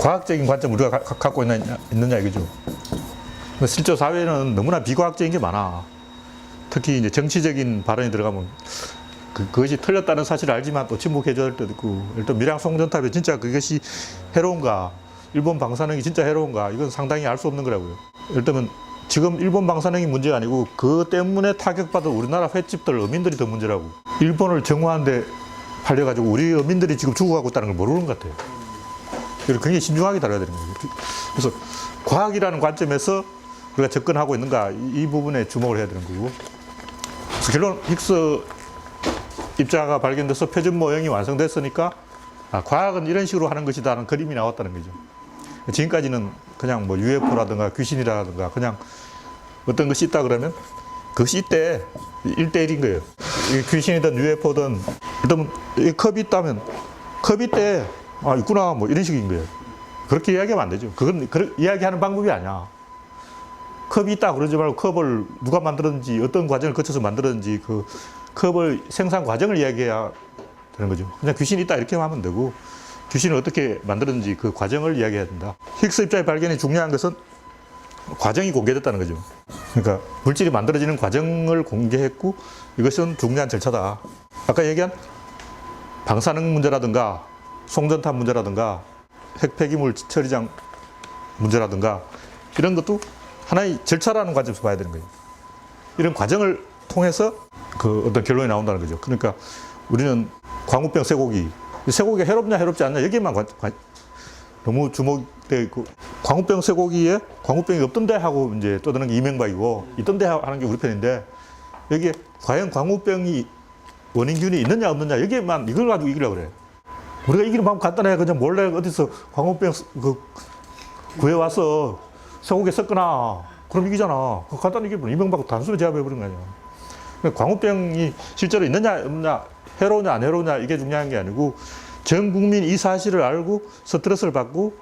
과학적인 관점을 우리가 갖고 있느냐 이거죠. 실제 사회는 너무나 비과학적인 게 많아. 특히 이제 정치적인 발언이 들어가면 그것이 틀렸다는 사실을 알지만 또 침묵해줘야 할 때도 있고, 일단 밀양 송전탑이 진짜 그것이 해로운가, 일본 방사능이 진짜 해로운가, 이건 상당히 알 수 없는 거라고요. 예를 들면 지금 일본 방사능이 문제가 아니고 그 때문에 타격받은 우리나라 횟집들 어민들이 더 문제라고. 일본을 정화하는데 팔려가지고 우리 어민들이 지금 죽어가고 있다는 걸 모르는 것 같아요. 그래서 굉장히 신중하게 다뤄야 되는 거예요. 그래서 과학이라는 관점에서 우리가 접근하고 있는가, 이 부분에 주목을 해야 되는 거고. 그래서 결론, 힉스 입자가 발견돼서 표준 모형이 완성됐으니까 과학은 이런 식으로 하는 것이다라는 그림이 나왔다는 거죠. 지금까지는 그냥 뭐 UFO라든가 귀신이라든가 그냥 어떤 것이 있다 그러면 그것이 있대. 1대1인 거예요. 귀신이든 UFO든, 일단 컵이 있다면 컵이 있대. 아, 있구나. 뭐 이런 식인 거예요. 그렇게 이야기하면 안 되죠. 그건 이야기하는 방법이 아니야. 컵이 있다 그러지 말고 컵을 누가 만들었는지, 어떤 과정을 거쳐서 만들었는지 그 컵을 생산 과정을 이야기해야 되는 거죠. 그냥 귀신이 있다 이렇게 하면 되고, 귀신을 어떻게 만들었는지 그 과정을 이야기해야 된다. 힉스 입자의 발견이 중요한 것은 과정이 공개됐다는 거죠. 그러니까 물질이 만들어지는 과정을 공개했고, 이것은 중요한 절차다. 아까 얘기한 방사능 문제라든가 송전탑 문제라든가 핵 폐기물 처리장 문제라든가 이런 것도 하나의 절차라는 관점에서 봐야 되는 거예요. 이런 과정을 통해서 그 어떤 결론이 나온다는 거죠. 그러니까 우리는 광우병 쇠고기, 쇠고기가 해롭냐 해롭지 않냐 여기에만 너무 주목되어 있고, 광우병 쇠고기에 광우병이 없던데 하고 이제 떠드는 게 이명박이고, 있던데 하는 게 우리 편인데, 여기에 과연 광우병이 원인균이 있느냐 없느냐 여기에만 이걸 가지고 이기려고 그래. 우리가 이기는 방법 간단해. 그냥 몰래 어디서 광우병 구해와서 쇠고기에 섞거나 그럼 이기잖아. 간단히 이기면 이명박 단순히 제압해버린 거 아니야. 광우병이 실제로 있느냐 없느냐, 해로우냐 안 해로우냐 이게 중요한 게 아니고, 전 국민이 이 사실을 알고 스트레스를 받고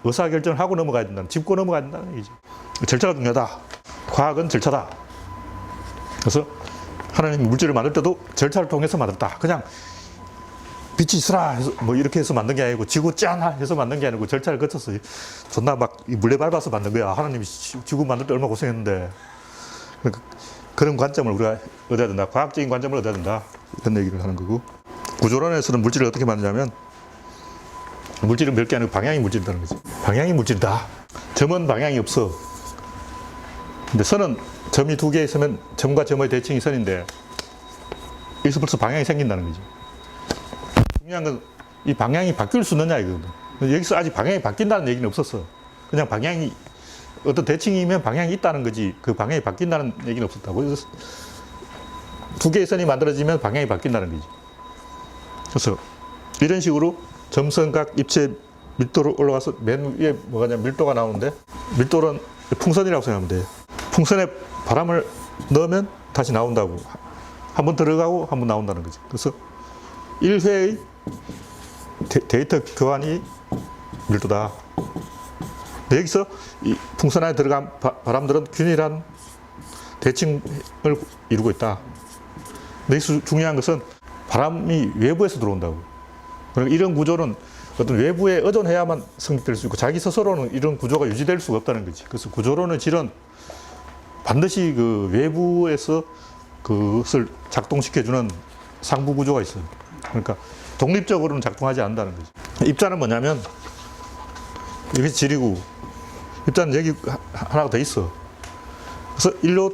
의사결정을 하고 넘어가야 된다는, 짚고 넘어가야 된다는 얘기죠. 절차가 중요하다. 과학은 절차다. 그래서 하나님 물질을 만들 때도 절차를 통해서 만들었다. 그냥 빛이 있으라 해서 뭐 이렇게 해서 만든 게 아니고, 지구 짠 해서 만든 게 아니고 절차를 거쳐서 존나 막 물레 밟아서 만든 거야. 하나님이 지구 만들 때 얼마나 고생했는데. 그런 관점을 우리가 얻어야 된다. 과학적인 관점을 얻어야 된다. 이런 얘기를 하는 거고, 구조론에서는 물질을 어떻게 만드냐면, 물질은 몇 개 아니고 방향이 물질이라는 거지. 방향이 물질이다. 점은 방향이 없어. 근데 선은 점이 2개 있으면 점과 점의 대칭이 선인데, 여기서 벌써 방향이 생긴다는 거지. 중요한 건 이 방향이 바뀔 수 있느냐 이거거든. 여기서 아직 방향이 바뀐다는 얘기는 없었어. 그냥 방향이 어떤 대칭이면 방향이 있다는 거지, 그 방향이 바뀐다는 얘기는 없었다고. 그래서 2개의 선이 만들어지면 방향이 바뀐다는 거지. 그래서 이런 식으로 점선각 입체 밀도로 올라가서 맨 위에 뭐가 밀도가 나오는데, 밀도는 풍선이라고 생각하면 돼. 풍선에 바람을 넣으면 다시 나온다고. 한번 들어가고 한번 나온다는 거지. 그래서 1회의 데이터 교환이 밀도다. 여기서 이 풍선 안에 들어간 바람들은 균일한 대칭을 이루고 있다. 여기서 중요한 것은 바람이 외부에서 들어온다고. 그러니까 이런 구조는 어떤 외부에 의존해야만 성립될 수 있고, 자기 스스로는 이런 구조가 유지될 수가 없다는 거지. 그래서 구조론의 질은 반드시 그 외부에서 그것을 작동시켜주는 상부 구조가 있어요. 그러니까 독립적으로는 작동하지 않는다는 거지. 입자는 뭐냐면, 이것이 질이고, 입자는 여기 하나가 더 있어. 그래서 일로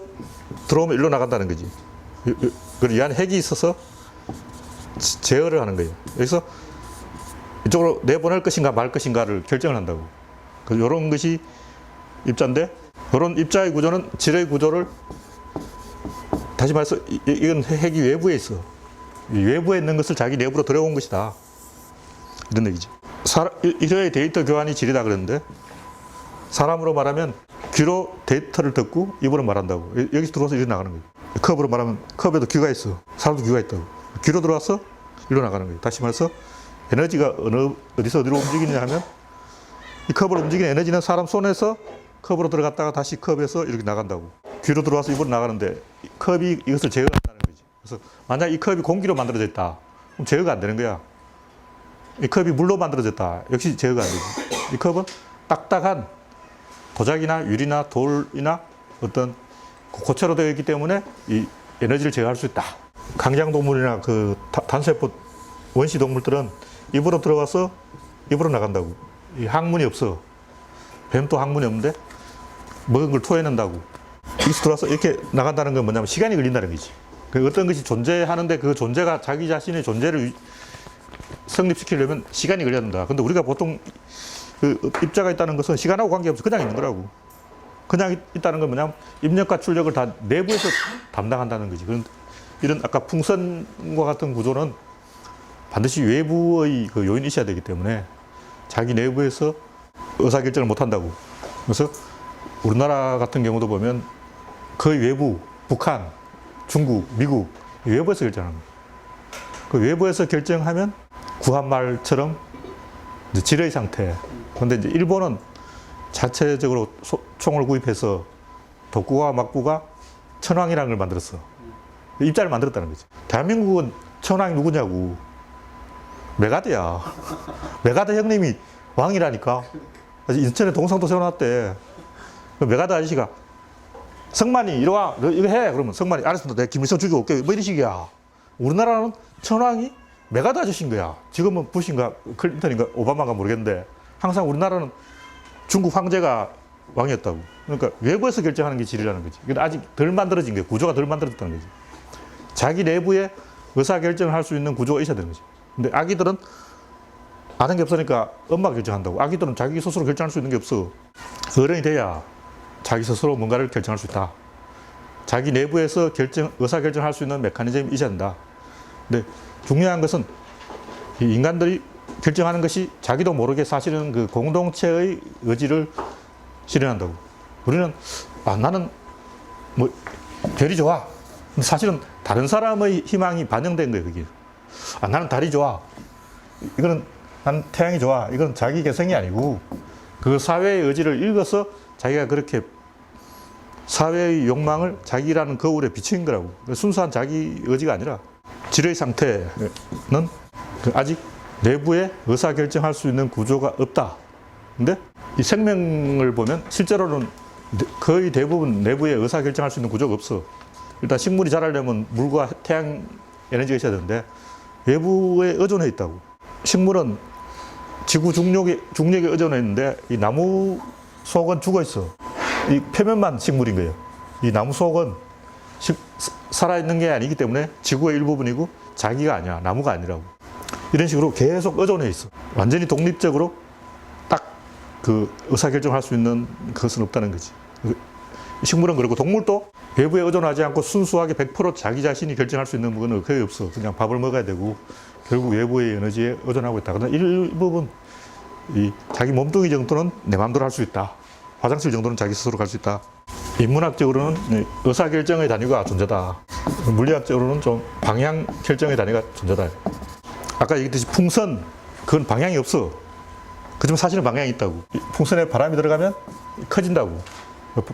들어오면 일로 나간다는 거지. 그리고 이 안에 핵이 있어서 제어를 하는 거예요. 여기서 이쪽으로 내보낼 것인가 말 것인가를 결정을 한다고. 그래서 이런 것이 입자인데, 이런 입자의 구조는 질의 구조를, 다시 말해서 이건 핵이 외부에 있어. 외부에 있는 것을 자기 내부로 들어온 것이다. 이런 얘기지. 1회의 데이터 교환이 질이다 그러는데, 사람으로 말하면 귀로 데이터를 듣고 입으로 말한다고. 여기서 들어와서 이리 나가는 거예요. 컵으로 말하면 컵에도 귀가 있어. 사람도 귀가 있다고. 귀로 들어와서 이리로 나가는 거예요. 다시 말해서 에너지가 어디서 어디로 움직이느냐 하면, 이 컵을 움직이는 에너지는 사람 손에서 컵으로 들어갔다가 다시 컵에서 이렇게 나간다고. 귀로 들어와서 입으로 나가는데, 컵이 이것을 제어한다는 거지. 그래서 만약 이 컵이 공기로 만들어져 있다. 그럼 제어가 안 되는 거야. 이 컵이 물로 만들어졌다. 역시 제어가 안 되지. 이 컵은 딱딱한 도자기나 유리나 돌이나 어떤 고체로 되어 있기 때문에 이 에너지를 제어할 수 있다. 강장동물이나 그 단세포 원시 동물들은 입으로 들어와서 입으로 나간다고. 이 항문이 없어. 뱀도 항문이 없는데 먹은 걸 토해낸다고. 여기서 들어와서 이렇게 나간다는 건 뭐냐면 시간이 걸린다는 거지. 그 어떤 것이 존재하는데 그 존재가 자기 자신의 존재를 성립시키려면 시간이 걸려야 된다. 근데 우리가 보통 그 입자가 있다는 것은 시간하고 관계없이 그냥 있는 거라고. 그냥 있다는 건 뭐냐면 입력과 출력을 다 내부에서 담당한다는 거지. 그런 이런 아까 풍선과 같은 구조는 반드시 외부의 그 요인이 있어야 되기 때문에 자기 내부에서 의사결정을 못 한다고. 그래서 우리나라 같은 경우도 보면 거의 외부, 북한, 중국, 미국 외부에서 결정하는 거예요. 그 외부에서 결정하면 구한말처럼 이제 지뢰의 상태. 그런데 이제 일본은 자체적으로 총을 구입해서 독구가 막구가 천황이라는 걸 만들었어. 입자를 만들었다는 거지. 대한민국은 천황이 누구냐고. 메가드야. 메가드 형님이 왕이라니까. 인천에 동상도 세워놨대. 메가드 아저씨가 성만이 이리 와, 너 이거 해. 그러면 성만이 알았습니다. 내가 김일성 죽여올게. 뭐 이런 식이야. 우리나라는 천황이 메가드 아저씨인 거야. 지금은 부시인가 클린턴인가 오바마가 모르겠는데 항상 우리나라는 중국 황제가 왕이었다고. 그러니까 외부에서 결정하는 게 질이라는 거지. 근데 아직 덜 만들어진 거야. 구조가 덜 만들어졌다는 거지. 자기 내부에 의사결정을 할 수 있는 구조가 있어야 되는 거지. 근데 아기들은 아는 게 없으니까 엄마가 결정한다고. 아기들은 자기 스스로 결정할 수 있는 게 없어. 어른이 돼야 자기 스스로 뭔가를 결정할 수 있다. 자기 내부에서 의사결정할 수 있는 메커니즘이 있어야 된다. 근데 중요한 것은 이 인간들이 결정하는 것이 자기도 모르게 사실은 그 공동체의 의지를 실현한다고. 우리는 나는 뭐 별이 좋아. 근데 사실은 다른 사람의 희망이 반영된 거예요, 그게. 나는 달이 좋아. 이거는 난 태양이 좋아. 이건 자기 개성이 아니고 그 사회의 의지를 읽어서 자기가 그렇게 사회의 욕망을 자기라는 거울에 비친 거라고. 순수한 자기 의지가 아니라 질의 상태는 아직 내부에 의사결정할 수 있는 구조가 없다. 근데 이 생명을 보면 실제로는 거의 대부분 내부에 의사결정할 수 있는 구조가 없어. 일단 식물이 자라려면 물과 태양 에너지가 있어야 되는데 외부에 의존해 있다고. 식물은 지구 중력에 의존해 있는데 이 나무 속은 죽어 있어. 이 표면만 식물인 거예요. 이 나무 속은 살아있는 게 아니기 때문에 지구의 일부분이고 자기가 아니야. 나무가 아니라고. 이런 식으로 계속 의존해 있어. 완전히 독립적으로 딱 그 의사결정할 수 있는 것은 없다는 거지. 식물은 그렇고 동물도 외부에 의존하지 않고 순수하게 100% 자기 자신이 결정할 수 있는 부분은 거의 없어. 그냥 밥을 먹어야 되고 결국 외부의 에너지에 의존하고 있다. 그러나 일부분 이 자기 몸뚱이 정도는 내 마음대로 할 수 있다. 화장실 정도는 자기 스스로 갈 수 있다. 인문학적으로는 의사결정의 단위가 존재다. 물리학적으로는 좀 방향 결정의 단위가 존재다. 아까 얘기했듯이 풍선, 그건 방향이 없어. 그지만 사실은 방향이 있다고. 풍선에 바람이 들어가면 커진다고.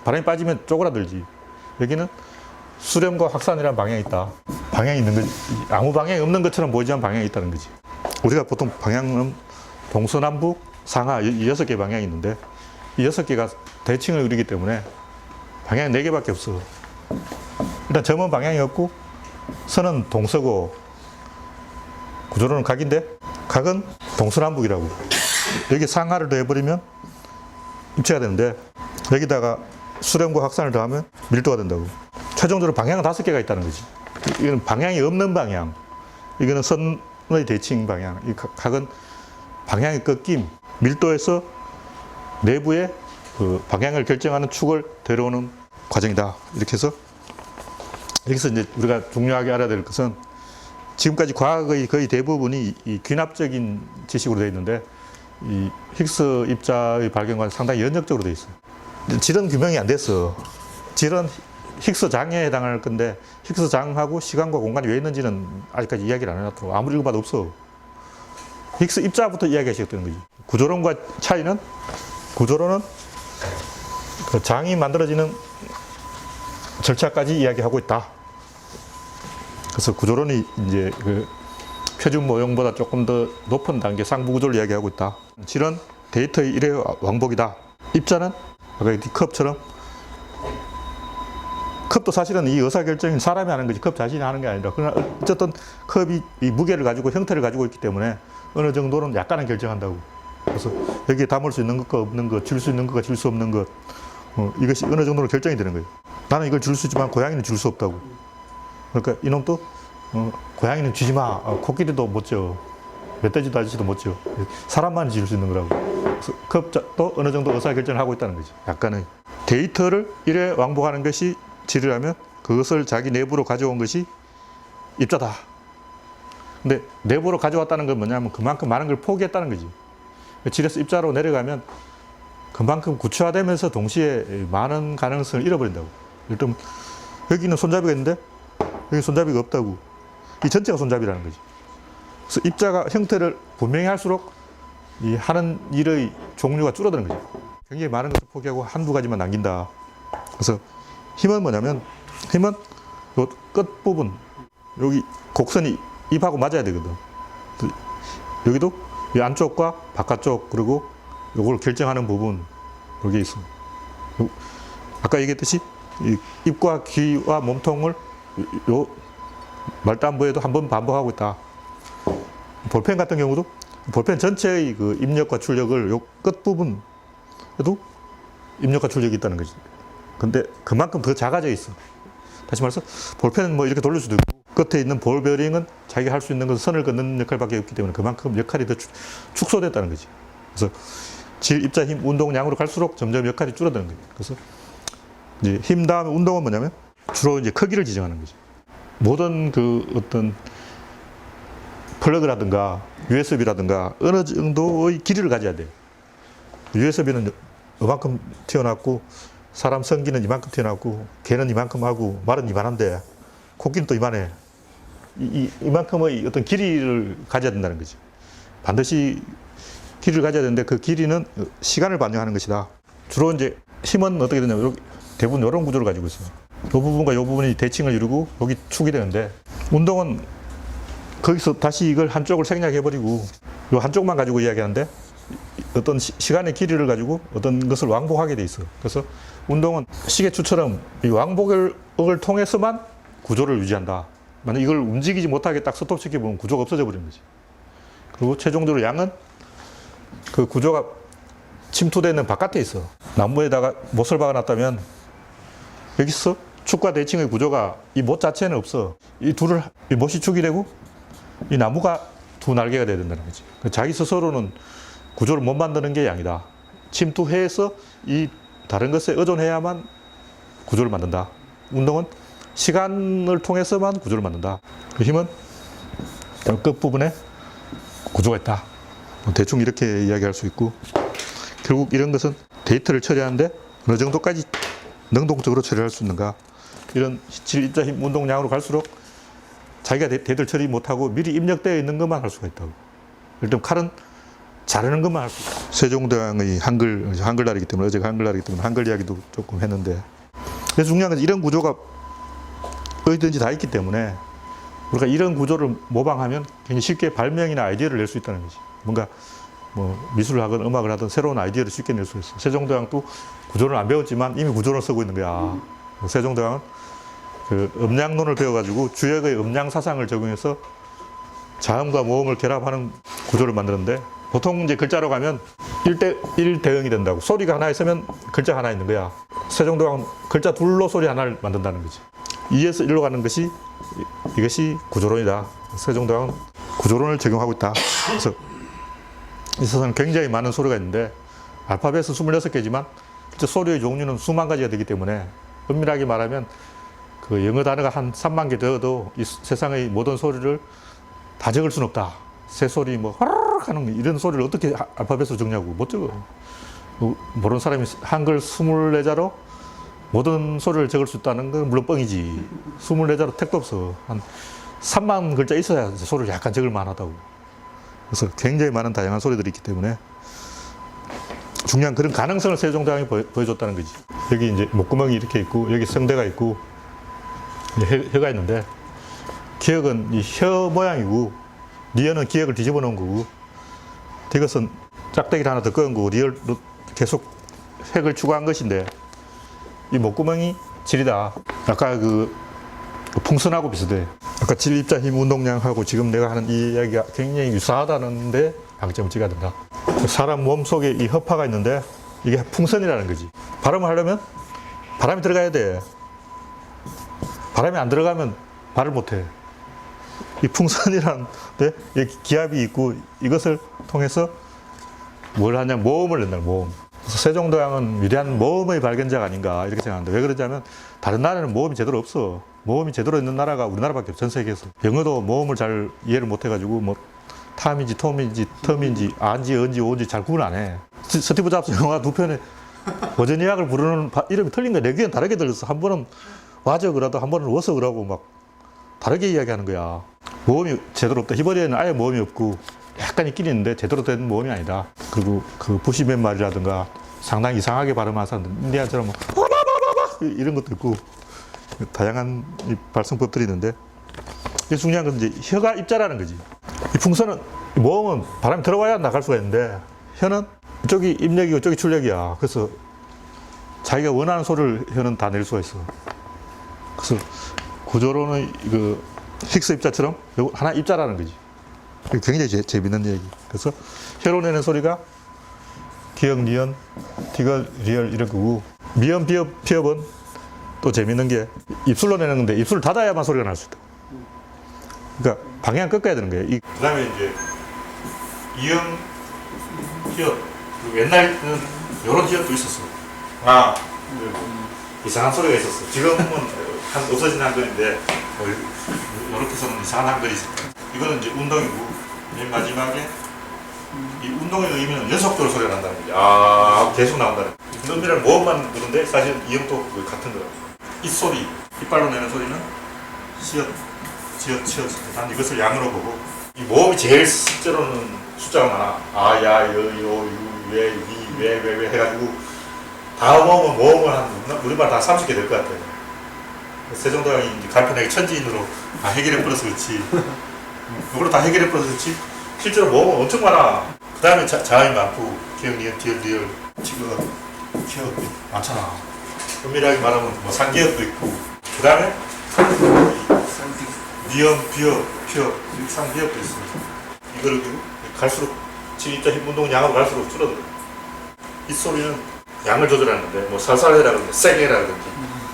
바람이 빠지면 쪼그라들지. 여기는 수렴과 확산이라는 방향이 있다. 방향이 있는 거지. 아무 방향이 없는 것처럼 보이지만 방향이 있다는 거지. 우리가 보통 방향은 동서남북, 상하 이 6개 방향이 있는데 이 6개가 대칭을 이루기 때문에 방향이 4개밖에 없어. 일단 점은 방향이 없고 선은 동서고 구조로는 각인데 각은 동서남북이라고. 여기 상하를 더해버리면 입체가 되는데 여기다가 수렴과 확산을 더하면 밀도가 된다고. 최종적으로 방향은 5개가 있다는 거지. 이거는 방향이 없는 방향. 이거는 선의 대칭 방향. 이 각은 방향의 꺾임. 밀도에서 내부에 그 방향을 결정하는 축을 데려오는 과정이다. 이렇게 해서 여기서 이제 우리가 중요하게 알아야 될 것은 지금까지 과학의 거의 대부분이 이 귀납적인 지식으로 되어 있는데 이 힉스 입자의 발견과는 상당히 연역적으로 되어 있어요. 질은 규명이 안 됐어. 질은 힉스 장에 해당할 건데 힉스 장하고 시간과 공간이 왜 있는지는 아직까지 이야기를 안 해놨더라고. 아무리 읽어봐도 없어. 힉스 입자부터 이야기가 시작되는 거지. 구조론과 차이는 구조론은 그 장이 만들어지는 절차까지 이야기하고 있다. 그래서 구조론이 이제 그 표준 모형보다 조금 더 높은 단계 상부 구조를 이야기하고 있다. 질은 데이터의 일회 왕복이다. 입자는 아까 이 컵처럼, 컵도 사실은 이 의사결정은 사람이 하는 거지 컵 자신이 하는 게 아니라, 그러나 어쨌든 컵이 이 무게를 가지고 형태를 가지고 있기 때문에 어느 정도는 약간은 결정한다고. 그래서 여기에 담을 수 있는 것과 없는 것, 줄 수 있는 것과 줄 수 없는 것, 이것이 어느 정도로 결정이 되는 거예요. 나는 이걸 줄 수 있지만 고양이는 줄 수 없다고. 그러니까 이놈도 고양이는 쥐지 마. 코끼리도 못 줘. 멧돼지도 아저씨도 못 줘. 사람만 줄 수 있는 거라고. 그래서 컵도 어느 정도 의사결정을 하고 있다는 거죠. 약간의 데이터를 일회 왕복하는 것이 질이라면 그것을 자기 내부로 가져온 것이 입자다. 근데 내부로 가져왔다는 건 뭐냐면 그만큼 많은 걸 포기했다는 거지. 질에서 입자로 내려가면 그만큼 구체화되면서 동시에 많은 가능성을 잃어버린다고. 일단 여기는 손잡이가 있는데 여기 손잡이가 없다고. 이 전체가 손잡이라는 거지. 그래서 입자가 형태를 분명히 할수록 이 하는 일의 종류가 줄어드는 거죠. 굉장히 많은 것을 포기하고 한두 가지만 남긴다. 그래서 힘은 뭐냐면, 힘은 요 끝부분, 여기 곡선이 입하고 맞아야 되거든. 여기도 이 안쪽과 바깥쪽, 그리고 요걸 결정하는 부분, 여기 있어. 아까 얘기했듯이 이 입과 귀와 몸통을 요 말단부에도 한번 반복하고 있다. 볼펜 같은 경우도 볼펜 전체의 그 입력과 출력을 요 끝부분에도 입력과 출력이 있다는 거지. 근데 그만큼 더 작아져 있어. 다시 말해서 볼펜은 뭐 이렇게 돌릴 수도 있고, 끝에 있는 볼 베어링은 자기가 할 수 있는 건 선을 긋는 역할밖에 없기 때문에 그만큼 역할이 더 축소됐다는 거지. 그래서 질, 입자, 힘, 운동량으로 갈수록 점점 역할이 줄어드는 거예요. 그래서 이제 힘 다음에 운동은 뭐냐면 주로 이제 크기를 지정하는 거지. 모든 그 어떤 플러그라든가 USB라든가 어느 정도의 길이를 가져야 돼요. USB는 이만큼 튀어나왔고, 사람 성기는 이만큼 튀어나왔고, 개는 이만큼 하고, 말은 이만한데, 코끼리는 또 이만해. 이만큼의 어떤 길이를 가져야 된다는 거지. 반드시 길이를 가져야 되는데 그 길이는 시간을 반영하는 것이다. 주로 이제 힘은 어떻게 되냐면 대부분 이런 구조를 가지고 있어요. 이 부분과 이 부분이 대칭을 이루고 여기 축이 되는데, 운동은 거기서 다시 이걸 한쪽을 생략해버리고 이 한쪽만 가지고 이야기하는데 어떤 시간의 길이를 가지고 어떤 것을 왕복하게 돼 있어요. 그래서 운동은 시계추처럼 이 왕복을 통해서만 구조를 유지한다. 만약 이걸 움직이지 못하게 딱 스톱시켜보면 구조가 없어져 버리는 거지. 그리고 최종적으로 양은 그 구조가 침투되는 바깥에 있어. 나무에다가 못을 박아놨다면 여기서 축과 대칭의 구조가 이 못 자체는 없어. 이 둘을, 이 못이 축이 되고 이 나무가 두 날개가 돼야 된다는 거지. 자기 스스로는 구조를 못 만드는 게 양이다. 침투해서 이 다른 것에 의존해야만 구조를 만든다. 운동은 시간을 통해서만 구조를 만든다. 그 힘은 끝부분에 구조가 있다. 대충 이렇게 이야기할 수 있고, 결국 이런 것은 데이터를 처리하는데 어느 정도까지 능동적으로 처리할 수 있는가. 이런 질, 입자, 힘, 운동량으로 갈수록 자기가 데이터를 처리 못하고 미리 입력되어 있는 것만 할 수가 있다고. 일단 칼은 자르는 것만 할 수 있다. 세종대왕의 한글날이기 때문에, 어제가 한글날이기 때문에 한글 이야기도 조금 했는데, 그래서 중요한 건 이런 구조가 어디든지 다 있기 때문에 우리가 이런 구조를 모방하면 굉장히 쉽게 발명이나 아이디어를 낼 수 있다는 거지. 뭔가 뭐 미술을 하든 음악을 하든 새로운 아이디어를 쉽게 낼 수 있어. 세종대왕도 구조를 안 배웠지만 이미 구조를 쓰고 있는 거야. 세종대왕은 그 음량론을 배워가지고 주역의 음량 사상을 적용해서 자음과 모음을 결합하는 구조를 만드는데, 보통 이제 글자로 가면 1대1 대응이 된다고. 소리가 하나 있으면 글자 하나 있는 거야. 세종대왕은 글자 둘로 소리 하나를 만든다는 거지. 2에서 1로 가는 것이, 이것이 구조론이다. 세종대왕은 구조론을 적용하고 있다. 그래서 이 세상에 굉장히 많은 소리가 있는데, 알파벳은 26개지만 실제 소리의 종류는 수만 가지가 되기 때문에, 엄밀하게 말하면 그 영어 단어가 한 3만 개 되어도 이 세상의 모든 소리를 다 적을 수는 없다. 새소리, 뭐 화르륵 하는 이런 소리를 어떻게 알파벳으로 적냐고. 못 적어. 모르는 사람이 한글 24자로 모든 소리를 적을 수 있다는 건 물론 뻥이지. 24자로 택도 없어. 한 3만 글자 있어야 소리를 약간 적을 만하다고. 그래서 굉장히 많은 다양한 소리들이 있기 때문에 중요한 그런 가능성을 세종대왕이 보여줬다는 거지. 여기 이제 목구멍이 이렇게 있고, 여기 성대가 있고, 혀가 있는데, 기억은 이 혀 모양이고, 니어는 기억을 뒤집어 놓은 거고, 이것은 짝대기를 하나 더 끄은 거고 리얼로 계속 색을 추가한 것인데 이 목구멍이 질이다. 아까 그 풍선하고 비슷해. 아까 질, 입자, 힘, 운동량하고 지금 내가 하는 이 이야기가 굉장히 유사하다는데 방점을 찍어야 된다. 사람 몸 속에 이 허파가 있는데 이게 풍선이라는 거지. 발음을 하려면 바람이 들어가야 돼. 바람이 안 들어가면 말을 못해. 이 풍선이라는 데 기압이 있고 이것을 통해서 뭘 하냐, 모음을 낸다, 모음. 그래서 세종대왕은 위대한 모음의 발견자가 아닌가 이렇게 생각하는데, 왜 그러냐면 다른 나라는 모음이 제대로 없어. 모음이 제대로 있는 나라가 우리나라밖에 없어, 전 세계에서. 영어도 모음을 잘 이해를 못 해가지고 뭐 탐인지 톰인지 텀인지 안지 언지 오지 잘 구분 안 해. 스티브 잡스 영화 두 편에 워저니악을 부르는 이름이 틀린 거야. 내 귀엔 다르게 들렸어. 한 번은 와저 그라도 한 번은 워서 그라고 막 다르게 이야기하는 거야. 모음이 제대로 없다. 히버리에는 아예 모음이 없고 약간 있긴 있는데 제대로 된 모음이 아니다. 그리고 그 부시맨 말이라든가 상당히 이상하게 발음하는 사람들, 인디안처럼 뭐 이런 것도 있고 다양한 발성법들이 있는데, 이게 중요한 건 이제 혀가 입자라는 거지. 이 풍선은, 모음은 바람이 들어와야 나갈 수가 있는데 혀는 이쪽이 입력이고 이쪽이 출력이야. 그래서 자기가 원하는 소리를 혀는 다 낼 수가 있어. 그래서 구조로는 그 힉스 입자처럼 하나 입자라는 거지. 굉장히 재밌는 얘기. 그래서 혀로 내는 소리가 기역, 니은, 티거, 리얼 이런 거고, 미음, 비읍, 피읍은 또 재밌는 게 입술로 내는 건데 입술을 닫아야만 소리가 날 수 있다. 그러니까 방향 꺾어야 되는 거예요. 그 다음에 이제 이음, 피읍, 그리고 옛날에는 이런 피읍도 있었어. 이상한 소리가 있었어. 지금은 없어진 한글인데 뭐 이렇게 써는 이상한 한글이 있어. 이거는 이제 운동이고, 맨 마지막에 이 운동의 의미는 연속적으로 소리가 난다는 거지. 계속 나온다는 거지. 음이라는 모음만 그런데 사실 이음도 같은 거라고. 이 소리, 이빨로 내는 소리는 시읒, 지읒, 치읒. 난 이것을 양으로 보고, 이 모음이 제일 실제로는 숫자가 많아. 야, 여, 요, 유, 왜, 위, 왜 해가지고 다 모음을 우리말 다 30개 될 것 같아요. 세종대왕이 이제 간편하게 천지인으로 다 해결해 버려서 그렇지. 이걸로 다 해결해 버려서 그렇지. 실제로 모음은 엄청 많아. 그 다음에 자음이 많고, 기역, 니은, 디귿, 리을, 지읒, 키역 많잖아. 엄밀하게 말하면 뭐 상기역도 있고, 그 다음에 니은, 비읍, 피읍, 상기역도 있어. 이거를 갈수록 지금 입자 힘 운동 양으로 갈수록 줄어들어. 이 소리는 양을 조절하는 건데, 뭐 살살 해라 그러든지, 세게 해라 그러든지,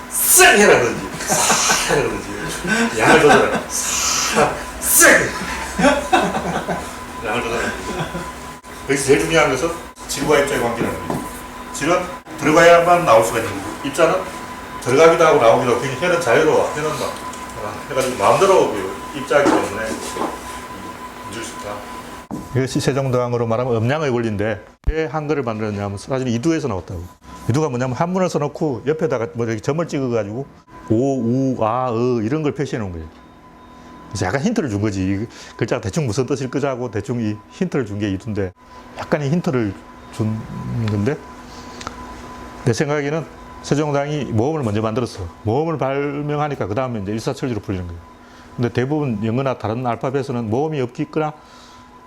쌩 해라 그러든지, 해라 그러든지, 양을 조절하는 쌩! 양을 조절하는 거지. 여기서 제일 중요한 것은 질과 입자의 관계라는 거지. 질은 들어가야만 나올 수가 있는 거고, 입자는 들어가기도 하고 나오기도 하고, 그냥 혀는 자유로워. 혀는 막 해가지고 마음대로 입자이기 때문에 문질 수 있다. 이것이 세종대왕으로 말하면 음량의 원리인데, 왜 한글을 만들었냐면 사실 이두에서 나왔다고. 이두가 뭐냐면 한문을 써놓고 옆에다가 뭐 이렇게 점을 찍어가지고 오, 우, 아, 이런 걸 표시해 놓은 거예요. 그래서 약간 힌트를 준 거지. 이 글자가 대충 무슨 뜻일 거자고 대충 이 힌트를 준 게 이두인데, 약간의 힌트를 준 건데, 내 생각에는 세종대왕이 모음을 먼저 만들었어. 모음을 발명하니까 그 다음에 이제 일사천리로 풀리는 거예요. 근데 대부분 영어나 다른 알파벳에는 모음이 없겠거나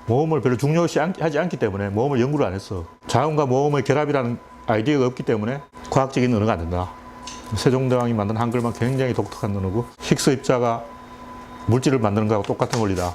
모음을 별로 중요시 하지 않기 때문에 모음을 연구를 안 했어. 자음과 모음의 결합이라는 아이디어가 없기 때문에 과학적인 언어가 안 된다. 세종대왕이 만든 한글만 굉장히 독특한 언어고, 힉스 입자가 물질을 만드는 거하고 똑같은 원리다.